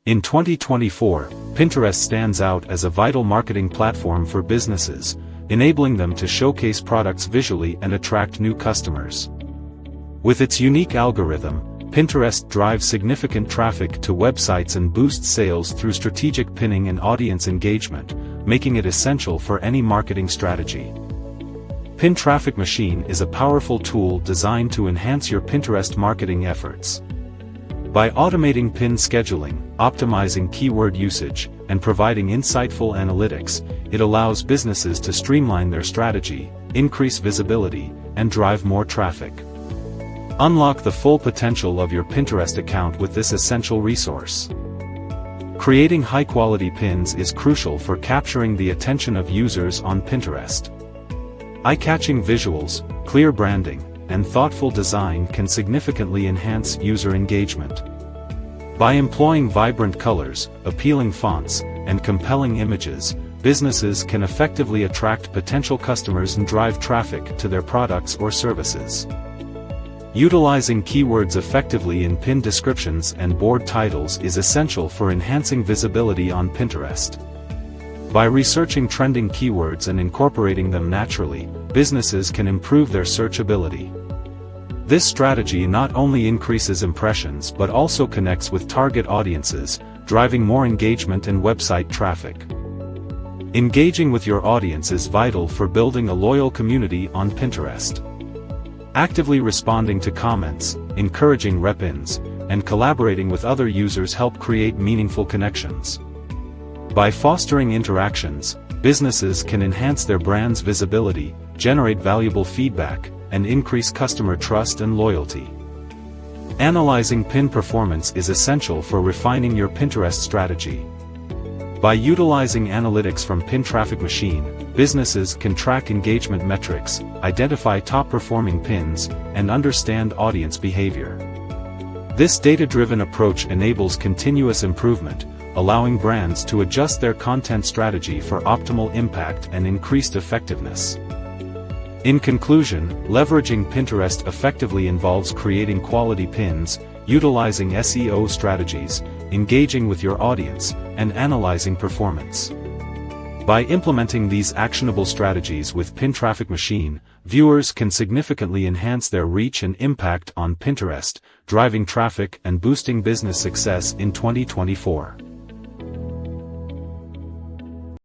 In 2024, Pinterest stands out as a vital marketing platform for businesses, enabling them to showcase products visually and attract new customers. With its unique algorithm, Pinterest drives significant traffic to websites and boosts sales through strategic pinning and audience engagement, making it essential for any marketing strategy. PinTrafficMachine is a powerful tool designed to enhance your Pinterest marketing efforts. By automating pin scheduling, optimizing keyword usage, and providing insightful analytics, it allows businesses to streamline their strategy, increase visibility, and drive more traffic. Unlock the full potential of your Pinterest account with this essential resource. Creating high-quality pins is crucial for capturing the attention of users on Pinterest. Eye-catching visuals, clear branding, and thoughtful design can significantly enhance user engagement. By employing vibrant colors, appealing fonts, and compelling images, businesses can effectively attract potential customers and drive traffic to their products or services. Utilizing keywords effectively in pin descriptions and board titles is essential for enhancing visibility on Pinterest. By researching trending keywords and incorporating them naturally, businesses can improve their searchability. This strategy not only increases impressions but also connects with target audiences, driving more engagement and website traffic. Engaging with your audience is vital for building a loyal community on Pinterest. Actively responding to comments, encouraging rep-ins, and collaborating with other users help create meaningful connections. By fostering interactions, businesses can enhance their brand's visibility, generate valuable feedback, and increase customer trust and loyalty. Analyzing pin performance is essential for refining your Pinterest strategy. By utilizing analytics from PinTrafficMachine, businesses can track engagement metrics, identify top-performing pins, and understand audience behavior. This data-driven approach enables continuous improvement, allowing brands to adjust their content strategy for optimal impact and increased effectiveness. In conclusion, leveraging Pinterest effectively involves creating quality pins, utilizing SEO strategies, engaging with your audience, and analyzing performance. By implementing these actionable strategies with PinTrafficMachine, viewers can significantly enhance their reach and impact on Pinterest, driving traffic and boosting business success in 2024.